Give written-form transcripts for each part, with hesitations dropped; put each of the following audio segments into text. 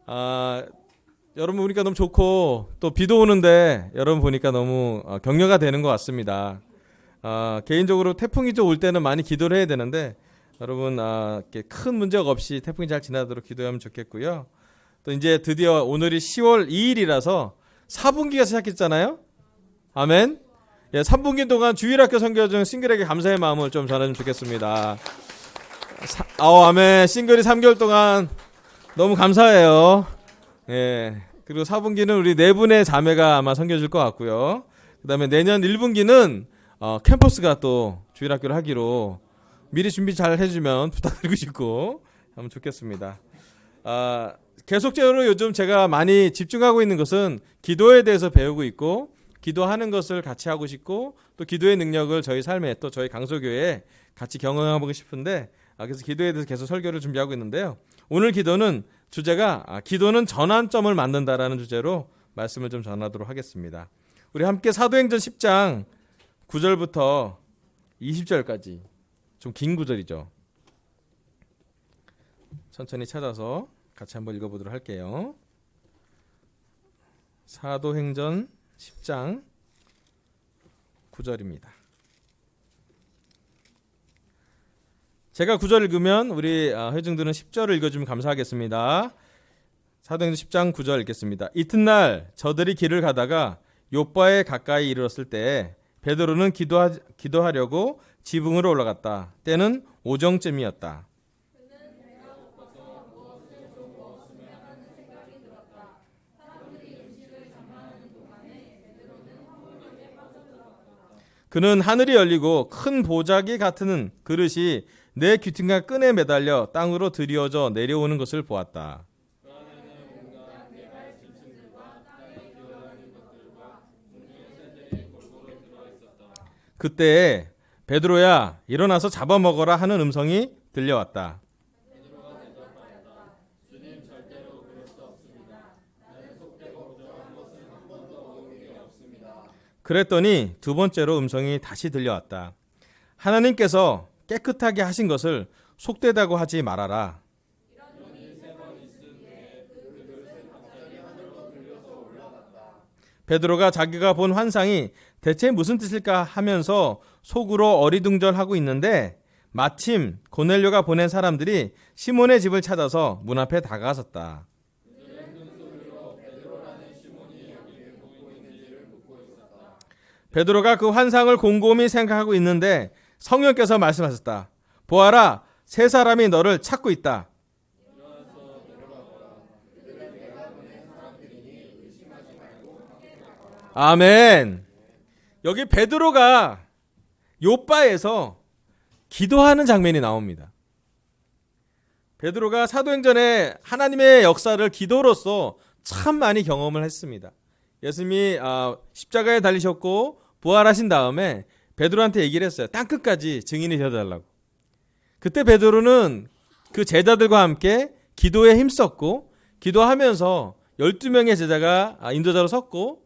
여러분 보니까 너무 좋고 또 비도 오는데 여러분 보니까 너무 격려가 되는 것 같습니다. 개인적으로 태풍이 좀 올 때는 많이 기도를 해야 되는데 여러분 이렇게 큰 문제가 없이 태풍이 잘 지나도록 기도하면 좋겠고요. 또 이제 드디어 오늘이 10월 2일이라서 4분기가 시작했잖아요. 아멘. 예, 3분기 동안 주일학교 선교중 싱글에게 감사의 마음을 좀 전하면 좋겠습니다. 아멘. 싱글이 3개월 동안 너무 감사해요. 예. 그리고 4분기는 우리 4분의 자매가 아마 섬겨줄 것 같고요. 그 다음에 내년 1분기는 캠퍼스가 또 주일학교를 하기로 미리 준비 잘 해주면 부탁드리고 싶고 하면 좋겠습니다. 계속적으로 요즘 제가 많이 집중하고 있는 것은 기도에 대해서 배우고 있고 기도하는 것을 같이 하고 싶고 또 기도의 능력을 저희 삶에 또 저희 강소교회에 같이 경험하고 싶은데 그래서 기도에 대해서 계속 설교를 준비하고 있는데요. 오늘 기도는 주제가 기도는 전환점을 만든다라는 주제로 말씀을 좀 전하도록 하겠습니다. 우리 함께 사도행전 10장 9절부터 20절까지 좀 긴 구절이죠. 천천히 찾아서 같이 한번 읽어보도록 할게요. 사도행전 10장 9절입니다. 제가 9절 읽으면 우리 회중들은 10절을 읽어주면 감사하겠습니다. 사도행전 10장 9절 읽겠습니다. 이튿날 저들이 길을 가다가 욥바에 가까이 이르렀을 때 베드로는 기도하려고 지붕으로 올라갔다. 때는 오정쯤이었다. 그는 하늘이 열리고 큰 보자기 같은 그릇이 내 귀퉁이와 끈에 매달려 땅으로 들이어져 내려오는 것을 보았다. 그때 베드로야 일어나서 잡아먹어라 하는 음성이 들려왔다. 그랬더니 두 번째로 음성이 다시 들려왔다. 하나님께서 깨끗하게 하신 것을 속되다고 하지 말아라. 베드로가 자기가 본 환상이 대체 무슨 뜻일까 하면서 속으로 어리둥절하고 있는데 마침 고넬료가 보낸 사람들이 시몬의 집을 찾아서 문 앞에 다가섰다. 베드로가 그 환상을 곰곰이 생각하고 있는데 성령께서 말씀하셨다. 보아라, 세 사람이 너를 찾고 있다. 아멘. 여기 베드로가 욥바에서 기도하는 장면이 나옵니다. 베드로가 사도행전에 하나님의 역사를 기도로서 참 많이 경험을 했습니다. 예수님이 십자가에 달리셨고 부활하신 다음에 베드로한테 얘기를 했어요. 땅끝까지 증인이 되어달라고. 그때 베드로는 그 제자들과 함께 기도에 힘썼고 기도하면서 12명의 제자가 인도자로 섰고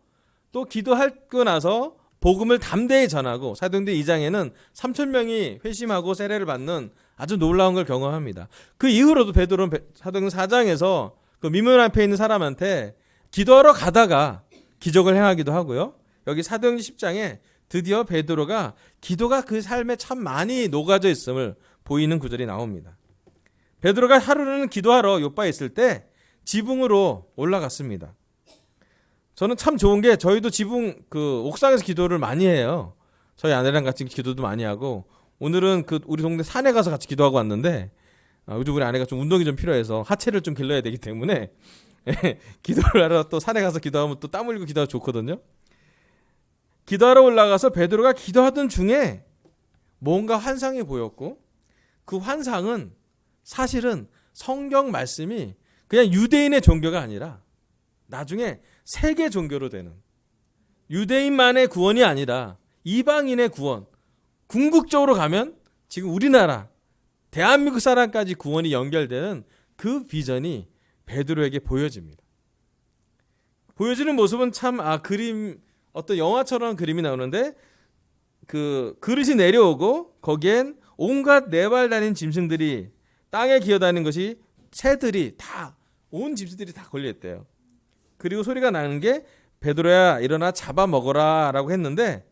또 기도하고 나서 복음을 담대히 전하고 사도행전 2장에는 3,000명이 회심하고 세례를 받는 아주 놀라운 걸 경험합니다. 그 이후로도 베드로는 사도행전 4장에서 그 미문 앞에 있는 사람한테 기도하러 가다가 기적을 행하기도 하고요. 여기 사도행전 10장에 드디어 베드로가 기도가 그 삶에 참 많이 녹아져 있음을 보이는 구절이 나옵니다. 베드로가 하루는 기도하러 욥바에 있을 때 지붕으로 올라갔습니다. 저는 참 좋은 게 저희도 지붕 옥상에서 기도를 많이 해요. 저희 아내랑 같이 기도도 많이 하고 오늘은 우리 동네 산에 가서 같이 기도하고 왔는데 요즘 우리 아내가 좀 운동이 좀 필요해서 하체를 좀 길러야 되기 때문에 기도를 하러 또 산에 가서 기도하면 또 땀 흘리고 기도하면 좋거든요. 기도하러 올라가서 베드로가 기도하던 중에 뭔가 환상이 보였고 그 환상은 사실은 성경 말씀이 그냥 유대인의 종교가 아니라 나중에 세계 종교로 되는 유대인만의 구원이 아니라 이방인의 구원, 궁극적으로 가면 지금 우리나라 대한민국 사람까지 구원이 연결되는 그 비전이 베드로에게 보여집니다. 보여지는 모습은 참 그림 어떤 영화처럼 그림이 나오는데 그 그릇이 내려오고 거기엔 온갖 네발 달린 짐승들이 땅에 기어다니는 것이 새들이 다 온 집수들이 다 걸려있대요. 그리고 소리가 나는 게 베드로야 일어나 잡아먹어라 라고 했는데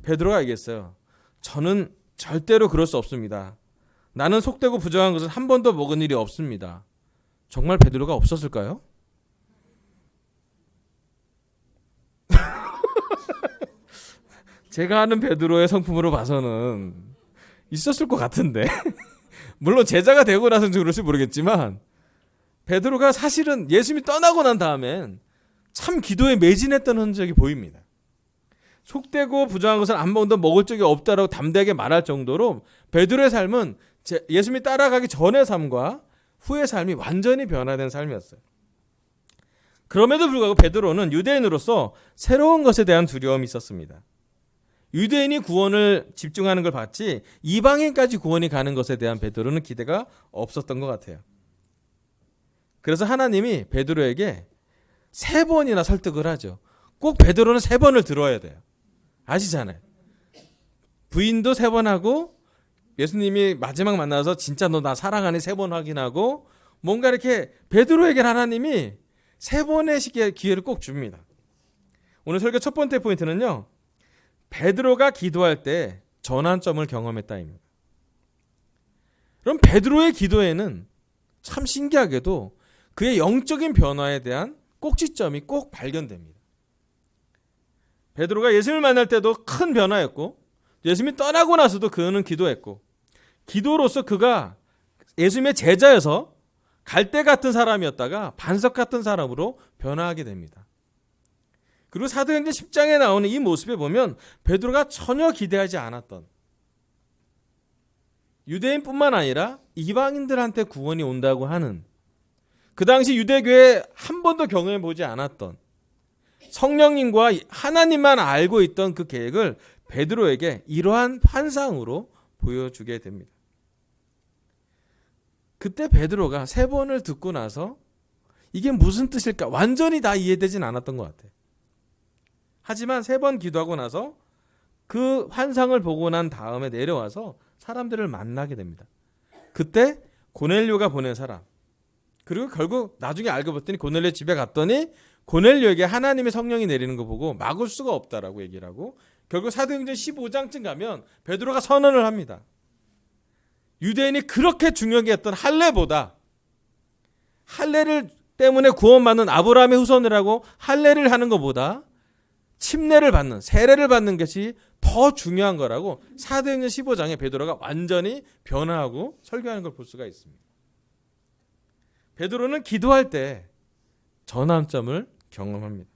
베드로가 얘기했어요. 저는 절대로 그럴 수 없습니다. 나는 속되고 부정한 것을 한 번도 먹은 일이 없습니다. 정말 베드로가 없었을까요? 제가 아는 베드로의 성품으로 봐서는 있었을 것 같은데 물론 제자가 되고 나서는 그럴지 모르겠지만 베드로가 사실은 예수님이 떠나고 난 다음엔 참 기도에 매진했던 흔적이 보입니다. 속되고 부정한 것을 한 번도 먹을 적이 없다라고 담대하게 말할 정도로 베드로의 삶은 예수님이 따라가기 전의 삶과 후의 삶이 완전히 변화된 삶이었어요. 그럼에도 불구하고 베드로는 유대인으로서 새로운 것에 대한 두려움이 있었습니다. 유대인이 구원을 집중하는 걸 봤지 이방인까지 구원이 가는 것에 대한 베드로는 기대가 없었던 것 같아요. 그래서 하나님이 베드로에게 3번이나 설득을 하죠. 꼭 베드로는 3번을 들어야 돼요. 아시잖아요. 부인도 3번 하고 예수님이 마지막 만나서 진짜 너 나 사랑하니 3번 확인하고 뭔가 이렇게 베드로에게 하나님이 3번의 기회를 꼭 줍니다. 오늘 설교 첫 번째 포인트는요. 베드로가 기도할 때 전환점을 경험했다입니다. 그럼 베드로의 기도에는 참 신기하게도 그의 영적인 변화에 대한 꼭지점이 꼭 발견됩니다. 베드로가 예수님을 만날 때도 큰 변화였고 예수님이 떠나고 나서도 그는 기도했고 기도로서 그가 예수님의 제자여서 갈대 같은 사람이었다가 반석 같은 사람으로 변화하게 됩니다. 그리고 사도행전 10장에 나오는 이 모습에 보면 베드로가 전혀 기대하지 않았던 유대인뿐만 아니라 이방인들한테 구원이 온다고 하는 그 당시 유대교에 한 번도 경험해 보지 않았던 성령님과 하나님만 알고 있던 그 계획을 베드로에게 이러한 환상으로 보여주게 됩니다. 그때 베드로가 3번을 듣고 나서 이게 무슨 뜻일까 완전히 다 이해되진 않았던 것 같아요. 하지만 3번 기도하고 나서 그 환상을 보고 난 다음에 내려와서 사람들을 만나게 됩니다. 그때 고넬료가 보낸 사람 그리고 결국 나중에 알고 봤더니 고넬료 집에 갔더니 고넬료에게 하나님의 성령이 내리는 거 보고 막을 수가 없다라고 얘기를 하고 결국 사도행전 15장쯤 가면 베드로가 선언을 합니다. 유대인이 그렇게 중요하게 했던 할례보다 할례를 때문에 구원받는 아브라함의 후손이라고 할례를 하는 것보다 침례를 받는 세례를 받는 것이 더 중요한 거라고 사도행전 15장에 베드로가 완전히 변화하고 설교하는 걸 볼 수가 있습니다. 베드로는 기도할 때 전환점을 경험합니다.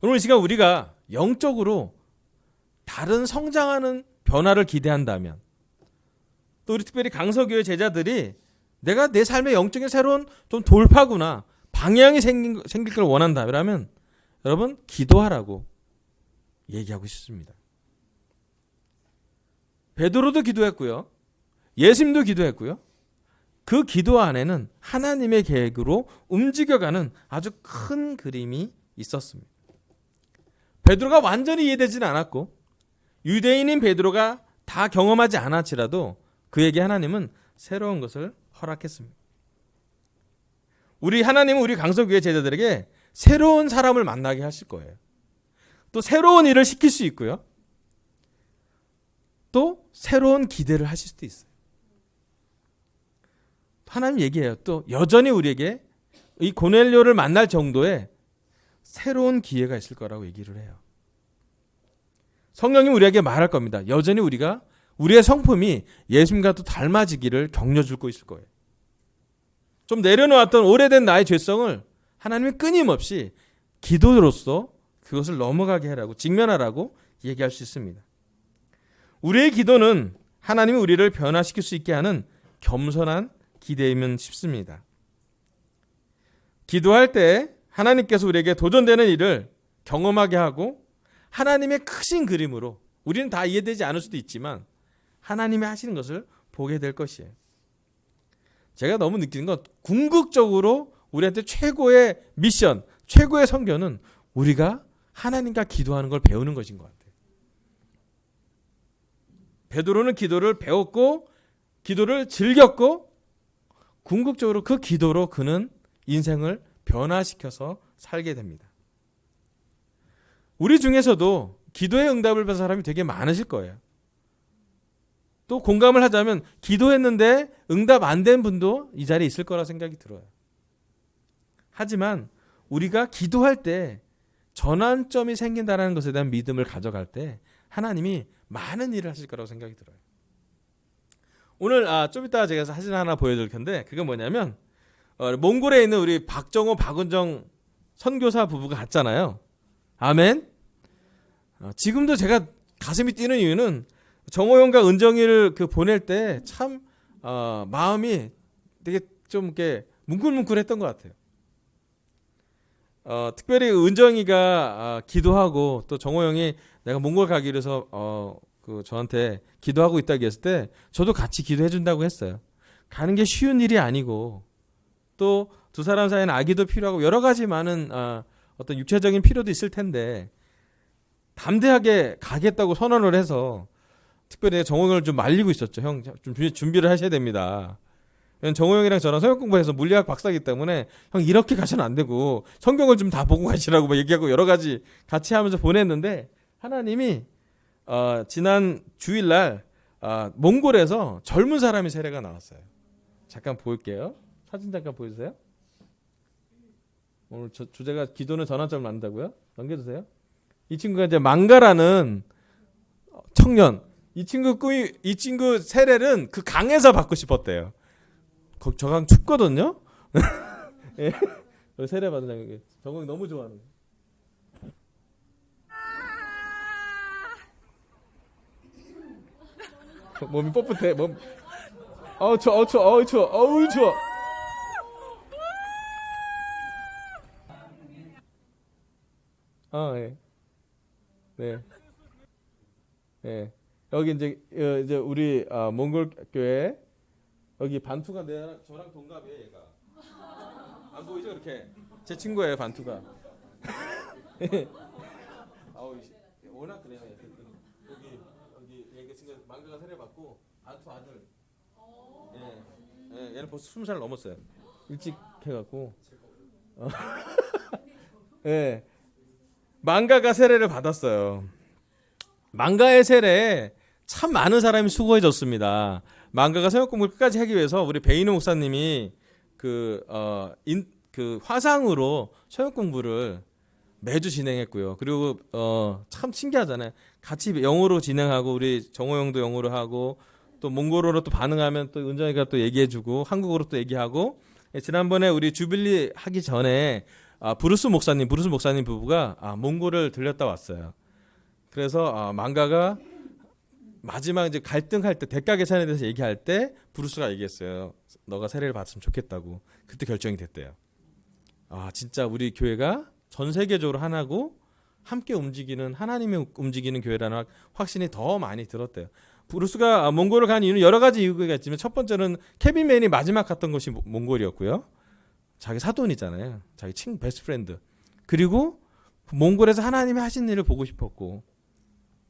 오늘 이 시간 우리가 영적으로 다른 성장하는 변화를 기대한다면 또 우리 특별히 강서교회 제자들이 내가 내 삶의 영적인 새로운 좀 돌파구나 방향이 생길 걸 원한다면 여러분 기도하라고 얘기하고 싶습니다. 베드로도 기도했고요. 예수님도 기도했고요. 그 기도 안에는 하나님의 계획으로 움직여가는 아주 큰 그림이 있었습니다. 베드로가 완전히 이해되지는 않았고 유대인인 베드로가 다 경험하지 않았지라도 그에게 하나님은 새로운 것을 허락했습니다. 하나님은 우리 강서교회 제자들에게 새로운 사람을 만나게 하실 거예요. 또 새로운 일을 시킬 수 있고요. 또 새로운 기대를 하실 수도 있어요. 하나님 얘기해요. 또 여전히 우리에게 이 고넬료를 만날 정도의 새로운 기회가 있을 거라고 얘기를 해요. 성령님 우리에게 말할 겁니다. 여전히 우리가 우리의 성품이 예수님과 또 닮아지기를 격려주고 있을 거예요. 좀 내려놓았던 오래된 나의 죄성을 하나님이 끊임없이 기도로서 그것을 넘어가게 하라고 직면하라고 얘기할 수 있습니다. 우리의 기도는 하나님이 우리를 변화시킬 수 있게 하는 겸손한 기대이면 싶습니다. 기도할 때 하나님께서 우리에게 도전되는 일을 경험하게 하고 하나님의 크신 그림으로 우리는 다 이해되지 않을 수도 있지만 하나님이 하시는 것을 보게 될 것이에요. 제가 너무 느끼는 건 궁극적으로 우리한테 최고의 미션, 최고의 선교는 우리가 하나님과 기도하는 걸 배우는 것인 것 같아요. 베드로는 기도를 배웠고 기도를 즐겼고 궁극적으로 그 기도로 그는 인생을 변화시켜서 살게 됩니다. 우리 중에서도 기도의 응답을 받은 사람이 되게 많으실 거예요. 또 공감을 하자면 기도했는데 응답 안 된 분도 이 자리에 있을 거라 생각이 들어요. 하지만 우리가 기도할 때 전환점이 생긴다는 것에 대한 믿음을 가져갈 때 하나님이 많은 일을 하실 거라고 생각이 들어요. 오늘 좀 이따 제가 사진 하나 보여드릴 텐데 그건 뭐냐면 몽골에 있는 우리 박정호, 박은정 선교사 부부가 갔잖아요. 아멘. 지금도 제가 가슴이 뛰는 이유는 정호영과 은정이를 보낼 때 참 마음이 되게 좀 이렇게 뭉클뭉클했던 것 같아요. 특별히 은정이가 기도하고 또 정호영이 내가 몽골 가기로 해서 저한테 기도하고 있다고 했을 때 저도 같이 기도해 준다고 했어요. 가는 게 쉬운 일이 아니고 또 두 사람 사이에는 아기도 필요하고 여러 가지 많은 어떤 육체적인 필요도 있을 텐데 담대하게 가겠다고 선언을 해서 특별히 정호영을 좀 말리고 있었죠. 형 좀 준비를 하셔야 됩니다. 정호영이랑 저랑 성역 공부해서 물리학 박사이기 때문에 형 이렇게 가셔는 안 되고 성경을 좀 다 보고 가시라고 막 얘기하고 여러 가지 같이 하면서 보냈는데 하나님이 지난 주일날 몽골에서 젊은 사람이 세례가 나왔어요. 잠깐 볼게요. 사진 잠깐 보여주세요. 오늘 주제가 기도는 전환점을 만든다고요? 넘겨주세요. 이 친구가 이제 망가라는 청년. 이 친구 세례는 그 강에서 받고 싶었대요. 저 강 춥거든요. 예. 세례 받은 장 정국이 너무 좋아하는. 몸이 뻣뻣해. 추워. 추워. 예. 네. 예. 여기 이제 우리 몽골 교회 여기 반투가 저랑 동갑이에요, 얘가. 안 보이죠, 이렇게? 제 친구예요, 반투가. 워낙 그래요. 여기 얘가 지금 망가가 세례 받고 반투 아들. 예, 얘는 벌써 20살 넘었어요. 일찍 해갖고. 예, 망가가 세례를 받았어요. 망가의 세례에 참 많은 사람이 수고해줬습니다. 망가가 성역 공부를 끝까지 하기 위해서 우리 베이노 목사님이 그 화상으로 성역 공부를 매주 진행했고요. 그리고 참 신기하잖아요. 같이 영어로 진행하고 우리 정호영도 영어로 하고 또 몽골어로 또 반응하면 또 은정이가 또 얘기해주고 한국어로 또 얘기하고 지난번에 우리 주빌리 하기 전에 브루스 목사님 부부가 몽골을 들렸다 왔어요. 그래서 망가가 마지막 이제 갈등할 때 대가 계산에 대해서 얘기할 때 브루스가 얘기했어요. 너가 세례를 받았으면 좋겠다고. 그때 결정이 됐대요. 진짜 우리 교회가 전 세계적으로 하나고 함께 움직이는 하나님이 움직이는 교회라는 확신이 더 많이 들었대요. 브루스가 몽골을 간 이유는 여러 가지 이유가 있지만 첫 번째는 케빈맨이 마지막 갔던 곳이 몽골이었고요. 자기 사돈이잖아요. 자기 베스트 프렌드. 그리고 몽골에서 하나님이 하신 일을 보고 싶었고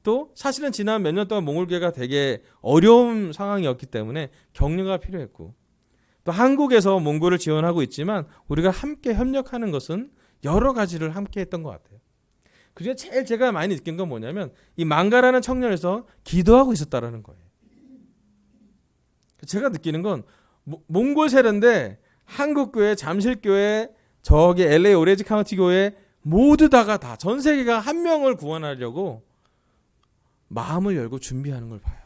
또 사실은 지난 몇 년 동안 몽골교회가 되게 어려운 상황이었기 때문에 격려가 필요했고 또 한국에서 몽골을 지원하고 있지만 우리가 함께 협력하는 것은 여러 가지를 함께 했던 것 같아요. 그중에 제일 제가 많이 느낀 건 뭐냐면 이 망가라는 청년에서 기도하고 있었다라는 거예요. 제가 느끼는 건 몽골 세례인데 한국교회, 잠실교회, 저기 LA 오레지 카운티 교회 모두 다 전 세계가 한 명을 구원하려고 마음을 열고 준비하는 걸 봐요.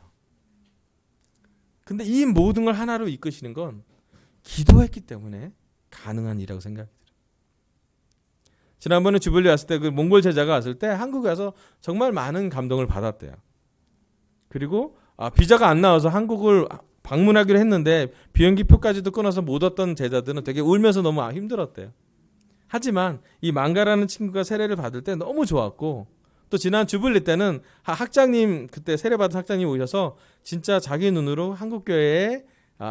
근데 이 모든 걸 하나로 이끄시는 건 기도했기 때문에 가능한 일이라고 생각이 들어요. 지난번에 주빌리 왔을 때 그 몽골 제자가 왔을 때 한국에 와서 정말 많은 감동을 받았대요. 그리고 비자가 안 나와서 한국을 방문하기로 했는데 비행기 표까지도 끊어서 못 왔던 제자들은 되게 울면서 너무 힘들었대요. 하지만 이 망가라는 친구가 세례를 받을 때 너무 좋았고 또 지난 주빌리 때는 학장님 그때 세례받은 학장님 오셔서 진짜 자기 눈으로 한국교회에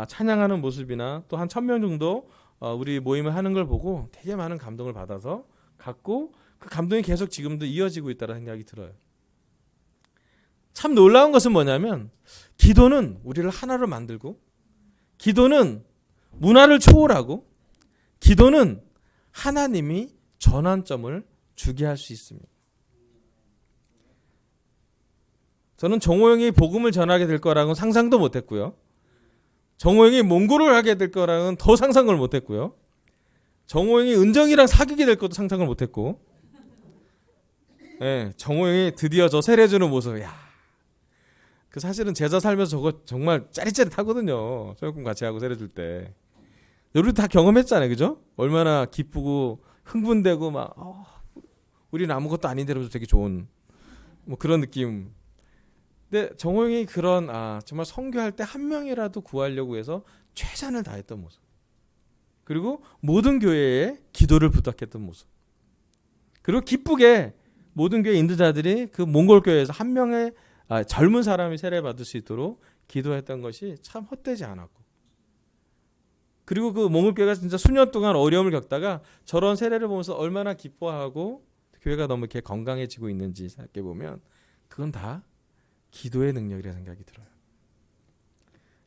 찬양하는 모습이나 또 한 1000명 정도 우리 모임을 하는 걸 보고 되게 많은 감동을 받아서 갖고 그 감동이 계속 지금도 이어지고 있다는 생각이 들어요. 참 놀라운 것은 뭐냐면 기도는 우리를 하나로 만들고 기도는 문화를 초월하고 기도는 하나님이 전환점을 주게 할 수 있습니다. 저는 정호영이 복음을 전하게 될 거라고는 상상도 못했고요. 정호영이 몽골을 하게 될 거라고는 더 상상을 못했고요. 정호영이 은정이랑 사귀게 될 것도 상상을 못했고, 네, 정호영이 드디어 저 세례주는 모습, 야, 그 사실은 제자 살면서 저거 정말 짜릿짜릿하거든요. 소유금 같이 하고 세례줄 때. 여러분 다 경험했잖아요, 그죠? 얼마나 기쁘고 흥분되고 막 우리는 아무것도 아닌데도 되게 좋은 뭐 그런 느낌. 근데 정호영이 그런 정말 선교할 때 한 명이라도 구하려고 해서 최선을 다했던 모습. 그리고 모든 교회에 기도를 부탁했던 모습. 그리고 기쁘게 모든 교회 인도자들이 그 몽골 교회에서 한 명의 젊은 사람이 세례받을 수 있도록 기도했던 것이 참 헛되지 않았고, 그리고 그 몽골 교회가 진짜 수년 동안 어려움을 겪다가 저런 세례를 보면서 얼마나 기뻐하고 교회가 너무 이렇게 건강해지고 있는지 생각해 보면 그건 다 기도의 능력이라 생각이 들어요.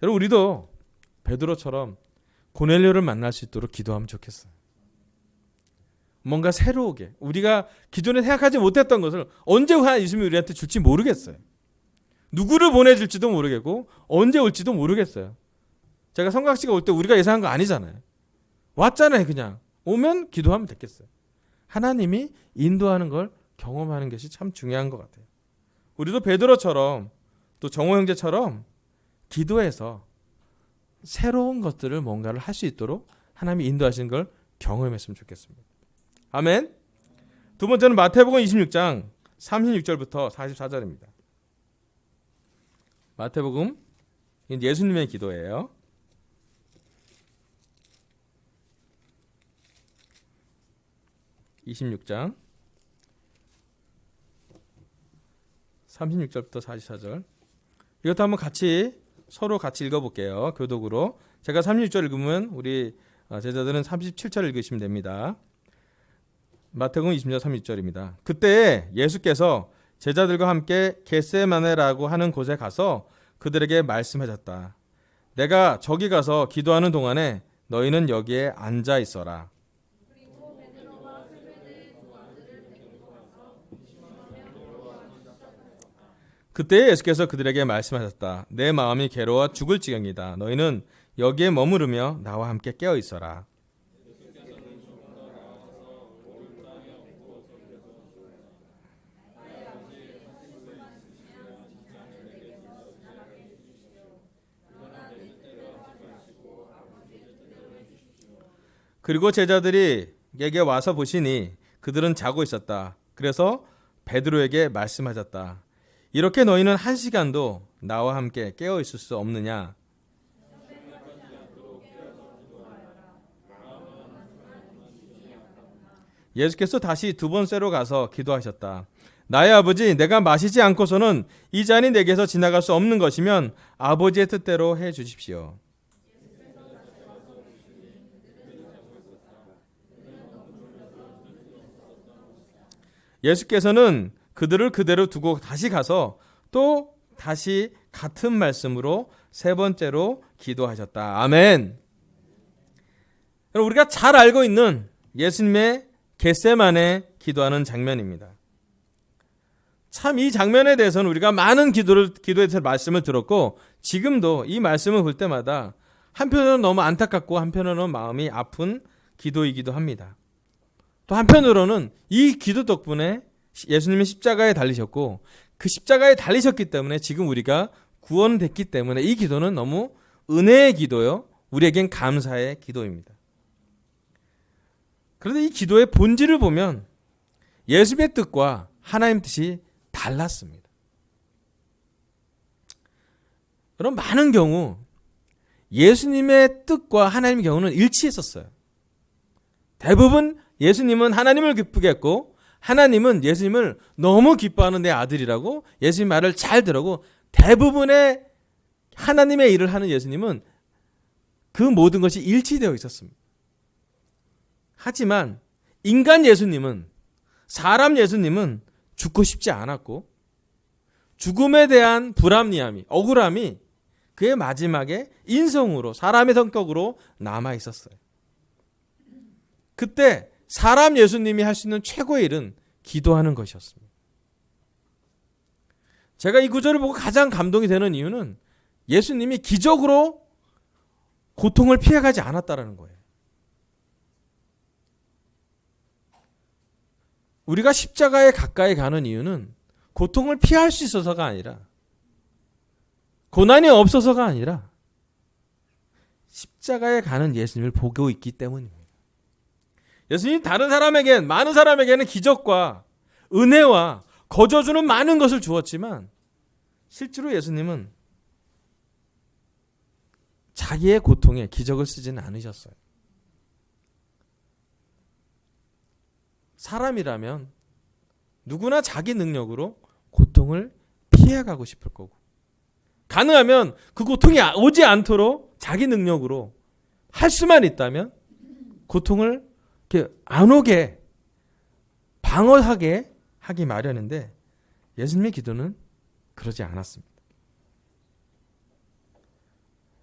여러분, 우리도 베드로처럼 고넬료를 만날 수 있도록 기도하면 좋겠어요. 뭔가 새로우게, 우리가 기존에 생각하지 못했던 것을 언제 예수님이 우리한테 줄지 모르겠어요. 누구를 보내줄지도 모르겠고 언제 올지도 모르겠어요. 제가 성각씨가 올 때 우리가 예상한 거 아니잖아요. 왔잖아요. 그냥 오면 기도하면 됐겠어요. 하나님이 인도하는 걸 경험하는 것이 참 중요한 것 같아요. 우리도 베드로처럼 또 정호 형제처럼 기도해서 새로운 것들을 뭔가를 할 수 있도록 하나님이 인도하시는 걸 경험했으면 좋겠습니다. 아멘. 두 번째는 마태복음 26장 36절부터 44절입니다. 마태복음 예수님의 기도예요. 26장 36절부터 44절. 이것도 한번 서로 같이 읽어볼게요. 교독으로. 제가 36절 읽으면 우리 제자들은 37절 읽으시면 됩니다. 마태복음 20장 36절입니다. 그때 예수께서 제자들과 함께 겟세마네라고 하는 곳에 가서 그들에게 말씀하셨다. 내가 저기 가서 기도하는 동안에 너희는 여기에 앉아 있어라. 그때 예수께서 그들에게 말씀하셨다. 내 마음이 괴로워 죽을 지경이다. 너희는 여기에 머무르며 나와 함께 깨어 있어라. 그리고 제자들이 에게 와서 보시니 그들은 자고 있었다. 그래서 베드로에게 말씀하셨다. 이렇게 너희는 1시간도 나와 함께 깨어 있을 수 없느냐? 예수께서 다시 두 번째로 가서 기도하셨다. 나의 아버지, 내가 마시지 않고서는 이 잔이 내게서 지나갈 수 없는 것이면 아버지의 뜻대로 해 주십시오. 예수께서는 그들을 그대로 두고 다시 가서 또 다시 같은 말씀으로 세 번째로 기도하셨다. 아멘. 우리가 잘 알고 있는 예수님의 겟세마네 기도하는 장면입니다. 참 이 장면에 대해서는 우리가 많은 기도에 대해서 말씀을 들었고 지금도 이 말씀을 볼 때마다 한편으로는 너무 안타깝고 한편으로는 마음이 아픈 기도이기도 합니다. 또 한편으로는 이 기도 덕분에 예수님이 십자가에 달리셨고 그 십자가에 달리셨기 때문에 지금 우리가 구원됐기 때문에 이 기도는 너무 은혜의 기도요. 우리에겐 감사의 기도입니다. 그런데 이 기도의 본질을 보면 예수님의 뜻과 하나님 뜻이 달랐습니다. 그럼 많은 경우 예수님의 뜻과 하나님의 경우는 일치했었어요. 대부분 예수님은 하나님을 기쁘게 했고 하나님은 예수님을 너무 기뻐하는 내 아들이라고 예수님 말을 잘 들으고 대부분의 하나님의 일을 하는 예수님은 그 모든 것이 일치되어 있었습니다. 하지만 인간 예수님은 사람 예수님은 죽고 싶지 않았고 죽음에 대한 불합리함이 억울함이 그의 마지막에 인성으로 사람의 성격으로 남아 있었어요. 그때 사람 예수님이 할 수 있는 최고의 일은 기도하는 것이었습니다. 제가 이 구절을 보고 가장 감동이 되는 이유는 예수님이 기적으로 고통을 피해가지 않았다라는 거예요. 우리가 십자가에 가까이 가는 이유는 고통을 피할 수 있어서가 아니라, 고난이 없어서가 아니라 십자가에 가는 예수님을 보고 있기 때문입니다. 예수님이 다른 사람에겐, 많은 사람에게는 기적과 은혜와 거저주는 많은 것을 주었지만 실제로 예수님은 자기의 고통에 기적을 쓰지는 않으셨어요. 사람이라면 누구나 자기 능력으로 고통을 피해가고 싶을 거고, 가능하면 그 고통이 오지 않도록 자기 능력으로 할 수만 있다면 고통을 이렇게 안 오게 방어하게 하기 마련인데, 예수님의 기도는 그러지 않았습니다.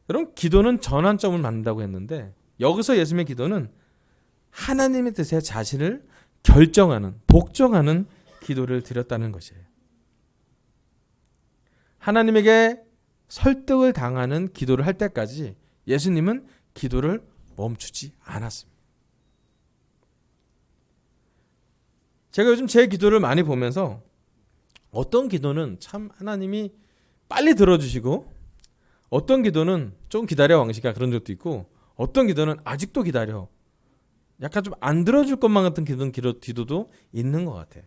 여러분, 기도는 전환점을 만든다고 했는데 여기서 예수님의 기도는 하나님의 뜻에 자신을 결정하는, 복종하는 기도를 드렸다는 것이에요. 하나님에게 설득을 당하는 기도를 할 때까지 예수님은 기도를 멈추지 않았습니다. 제가 요즘 제 기도를 많이 보면서 어떤 기도는 참 하나님이 빨리 들어주시고, 어떤 기도는 좀 기다려 왕시가 그런 적도 있고, 어떤 기도는 아직도 기다려, 약간 좀 안 들어줄 것만 같은 기도도 있는 것 같아요.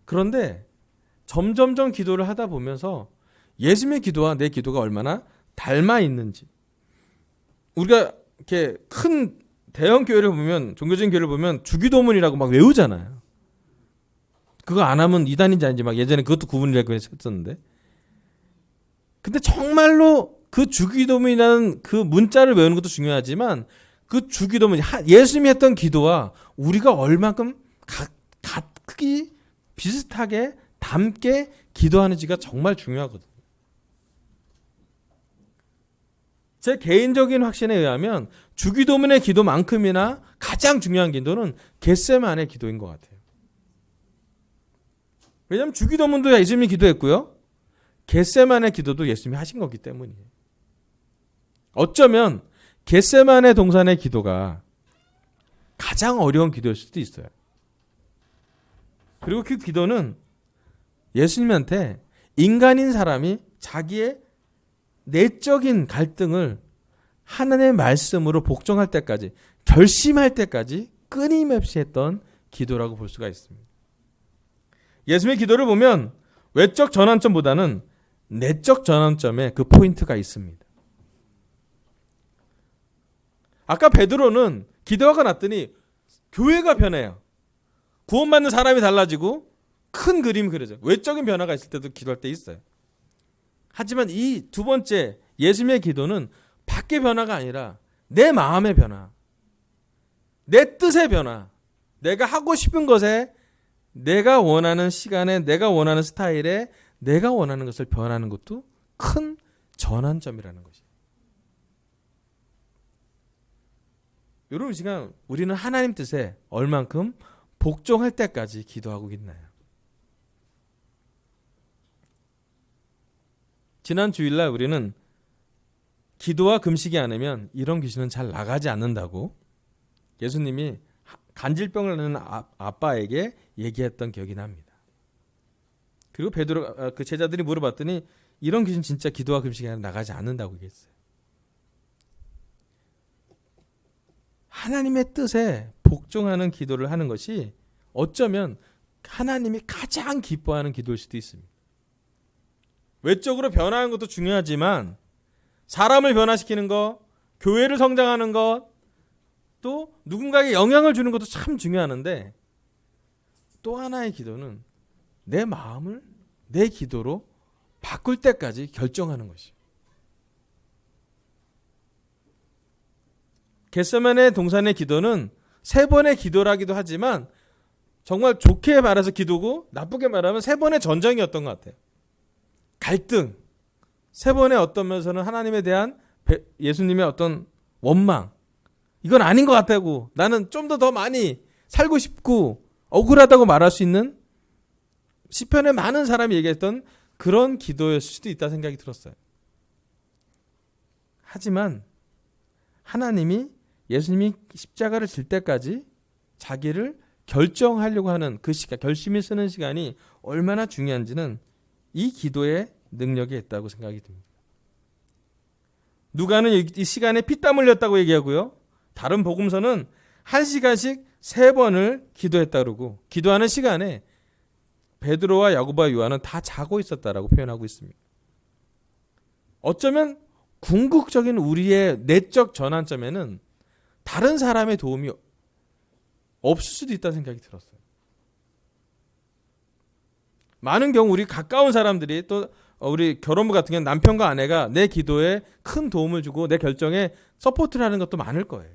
그런데 점점점 기도를 하다 보면서 예수님의 기도와 내 기도가 얼마나 닮아 있는지, 우리가 이렇게 큰 대형 교회를 보면, 종교적인 교회를 보면 주기도문이라고 막 외우잖아요. 그거 안 하면 이단인지 아닌지 막 예전에 그것도 구분이라고 했었는데, 근데 정말로 그 주기도문이라는 그 문자를 외우는 것도 중요하지만 그 주기도문, 예수님이 했던 기도와 우리가 얼마큼 크게 비슷하게 닮게 기도하는지가 정말 중요하거든요. 제 개인적인 확신에 의하면 주기도문의 기도만큼이나 가장 중요한 기도는 겟세마네 기도인 것 같아요. 왜냐하면 주기도문도 예수님이 기도했고요, 겟세마네 기도도 예수님이 하신 거기 때문이에요. 어쩌면 겟세마네 동산의 기도가 가장 어려운 기도일 수도 있어요. 그리고 그 기도는 예수님한테 인간인 사람이 자기의 내적인 갈등을 하나님의 말씀으로 복종할 때까지, 결심할 때까지 끊임없이 했던 기도라고 볼 수가 있습니다. 예수님의 기도를 보면 외적 전환점보다는 내적 전환점에 그 포인트가 있습니다. 아까 베드로는 기도가 났더니 교회가 변해요. 구원받는 사람이 달라지고 큰 그림이 그려져요. 외적인 변화가 있을 때도 기도할 때 있어요. 하지만 이 두 번째 예수님의 기도는 밖의 변화가 아니라 내 마음의 변화, 내 뜻의 변화, 내가 하고 싶은 것에, 내가 원하는 시간에, 내가 원하는 스타일에, 내가 원하는 것을 변하는 것도 큰 전환점이라는 것이에요. 여러분, 시간 우리는 하나님 뜻에 얼만큼 복종할 때까지 기도하고 있나요? 지난 주일날 우리는 기도와 금식이 않으면 이런 귀신은 잘 나가지 않는다고 예수님이 간질병을 앓는 아빠에게 얘기했던 기억이 납니다. 그리고 베드로, 그 제자들이 물어봤더니 이런 귀신 진짜 기도와 금식이 아니라 나가지 않는다고 얘기했어요. 하나님의 뜻에 복종하는 기도를 하는 것이 어쩌면 하나님이 가장 기뻐하는 기도일 수도 있습니다. 외적으로 변화하는 것도 중요하지만 사람을 변화시키는 것, 교회를 성장하는 것, 또 누군가에게 영향을 주는 것도 참 중요하는데, 또 하나의 기도는 내 마음을 내 기도로 바꿀 때까지 결정하는 것이에요. 겟세마네 동산의 기도는 3번의 기도라기도 하지만 정말 좋게 말해서 기도고 나쁘게 말하면 3번의 전쟁이었던 것 같아요. 갈등, 세 번의 어떤 면에서는 하나님에 대한 예수님의 어떤 원망, 이건 아닌 것 같다고, 나는 좀 더 많이 살고 싶고 억울하다고 말할 수 있는 시편에 많은 사람이 얘기했던 그런 기도였을 수도 있다 생각이 들었어요. 하지만 하나님이 예수님이 십자가를 질 때까지 자기를 결정하려고 하는 그 시간, 결심을 쓰는 시간이 얼마나 중요한지는 이 기도의 능력이 있다고 생각이 듭니다. 누가는 이 시간에 피땀 흘렸다고 얘기하고요. 다른 복음서는 1시간씩 3번을 기도했다 그러고, 기도하는 시간에 베드로와 야고보와 요한은 다 자고 있었다라고 표현하고 있습니다. 어쩌면 궁극적인 우리의 내적 전환점에는 다른 사람의 도움이 없을 수도 있다는 생각이 들었어요. 많은 경우 우리 가까운 사람들이, 또 우리 결혼부 같은 경우는 남편과 아내가 내 기도에 큰 도움을 주고 내 결정에 서포트를 하는 것도 많을 거예요.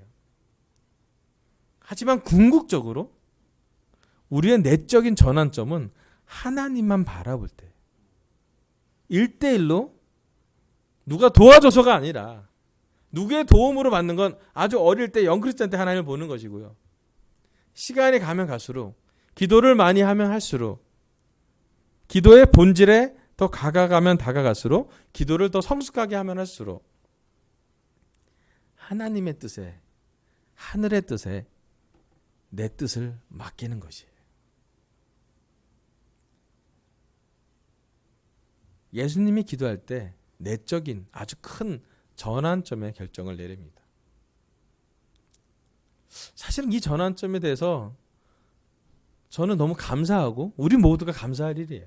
하지만 궁극적으로 우리의 내적인 전환점은 하나님만 바라볼 때 1대1로 누가 도와줘서가 아니라 누구의 도움으로 받는 건 아주 어릴 때 영크리스찬 때 하나님을 보는 것이고요. 시간이 가면 갈수록, 기도를 많이 하면 할수록, 기도의 본질에 더 다가가면 다가갈수록, 기도를 더 성숙하게 하면 할수록 하나님의 뜻에, 하늘의 뜻에 내 뜻을 맡기는 것이에요. 예수님이 기도할 때 내적인 아주 큰 전환점의 결정을 내립니다. 사실은 이 전환점에 대해서 저는 너무 감사하고 우리 모두가 감사할 일이에요.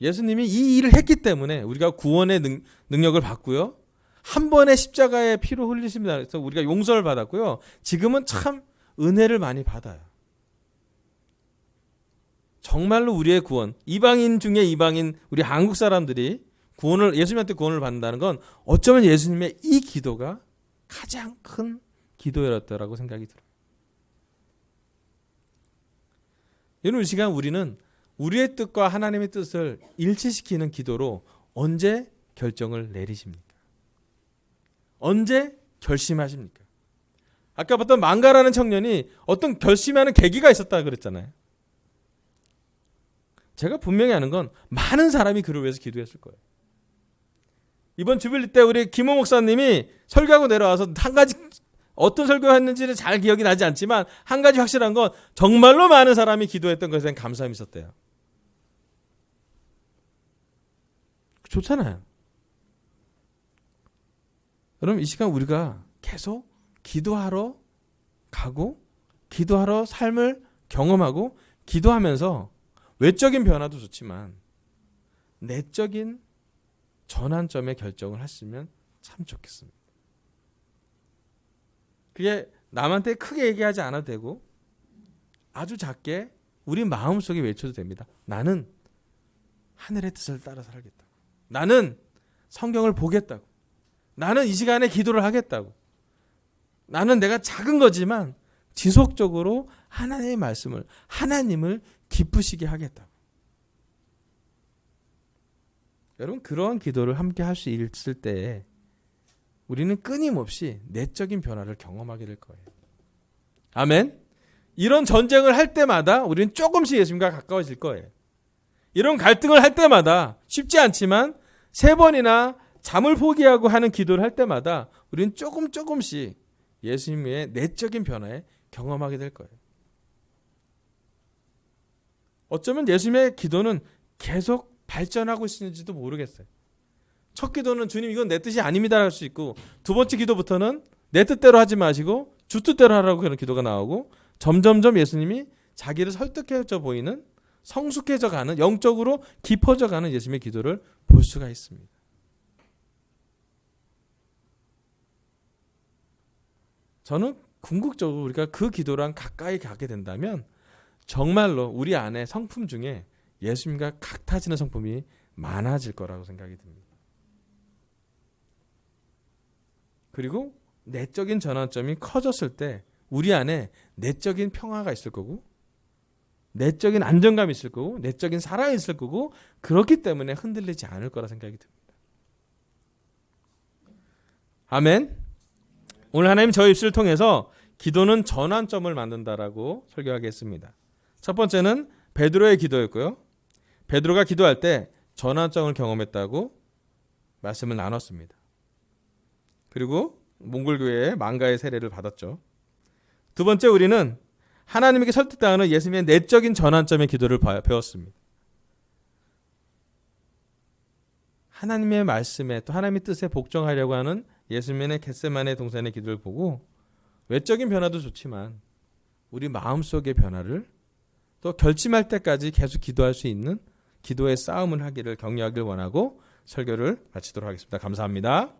예수님이 이 일을 했기 때문에 우리가 구원의 능력을 받고요. 한 번의 십자가의 피로 흘리십니다. 그래서 우리가 용서를 받았고요. 지금은 참 은혜를 많이 받아요. 정말로 우리의 구원, 이방인 중에 이방인, 우리 한국 사람들이 구원을, 예수님한테 구원을 받는다는 건 어쩌면 예수님의 이 기도가 가장 큰 기도였다라고 생각이 들어요. 여러분, 이 시간 우리는 우리의 뜻과 하나님의 뜻을 일치시키는 기도로 언제 결정을 내리십니까? 언제 결심하십니까? 아까 봤던 망가라는 청년이 어떤 결심하는 계기가 있었다 그랬잖아요. 제가 분명히 아는 건 많은 사람이 그를 위해서 기도했을 거예요. 이번 주빌리 때 우리 김호 목사님이 설교하고 내려와서 한 가지, 어떤 설교했는지는 잘 기억이 나지 않지만 한 가지 확실한 건 정말로 많은 사람이 기도했던 것에 대한 감사함이 있었대요. 좋잖아요. 여러분, 이 시간 우리가 계속 기도하러 가고 기도하러 삶을 경험하고 기도하면서 외적인 변화도 좋지만 내적인 전환점의 결정을 하시면 참 좋겠습니다. 그게 남한테 크게 얘기하지 않아도 되고 아주 작게 우리 마음속에 외쳐도 됩니다. 나는 하늘의 뜻을 따라 살겠다고. 나는 성경을 보겠다고. 나는 이 시간에 기도를 하겠다고. 나는 내가 작은 거지만 지속적으로 하나님의 말씀을, 하나님을 기쁘시게 하겠다고. 여러분, 그러한 기도를 함께 할 수 있을 때에 우리는 끊임없이 내적인 변화를 경험하게 될 거예요. 아멘. 이런 전쟁을 할 때마다 우리는 조금씩 예수님과 가까워질 거예요. 이런 갈등을 할 때마다 쉽지 않지만 3번이나 잠을 포기하고 하는 기도를 할 때마다 우리는 조금씩 예수님의 내적인 변화에 경험하게 될 거예요. 어쩌면 예수님의 기도는 계속 발전하고 있는지도 모르겠어요. 첫 기도는 주님 이건 내 뜻이 아닙니다 할 수 있고, 두 번째 기도부터는 내 뜻대로 하지 마시고 주 뜻대로 하라고 그런 기도가 나오고, 점점점 예수님이 자기를 설득해져 보이는, 성숙해져 가는, 영적으로 깊어져 가는 예수님의 기도를 볼 수가 있습니다. 저는 궁극적으로 우리가 그 기도랑 가까이 가게 된다면 정말로 우리 안에 성품 중에 예수님과 같아지는 성품이 많아질 거라고 생각이 듭니다. 그리고 내적인 전환점이 커졌을 때 우리 안에 내적인 평화가 있을 거고, 내적인 안정감이 있을 거고 내적인 사랑이 있을 거고 그렇기 때문에 흔들리지 않을 거라 생각이 듭니다. 아멘. 오늘 하나님 저의 입술을 통해서 기도는 전환점을 만든다라고 설교하겠습니다. 첫 번째는 베드로의 기도였고요. 베드로가 기도할 때 전환점을 경험했다고 말씀을 나눴습니다. 그리고 몽골교회의 망가의 세례를 받았죠. 두 번째 우리는 하나님에게 설득당하는 예수님의 내적인 전환점의 기도를 배웠습니다. 하나님의 말씀에 또 하나님의 뜻에 복종하려고 하는 예수님의 겟세마네 동산의 기도를 보고 외적인 변화도 좋지만 우리 마음속의 변화를 또 결심할 때까지 계속 기도할 수 있는 기도의 싸움을 하기를 격려하길 원하고 설교를 마치도록 하겠습니다. 감사합니다.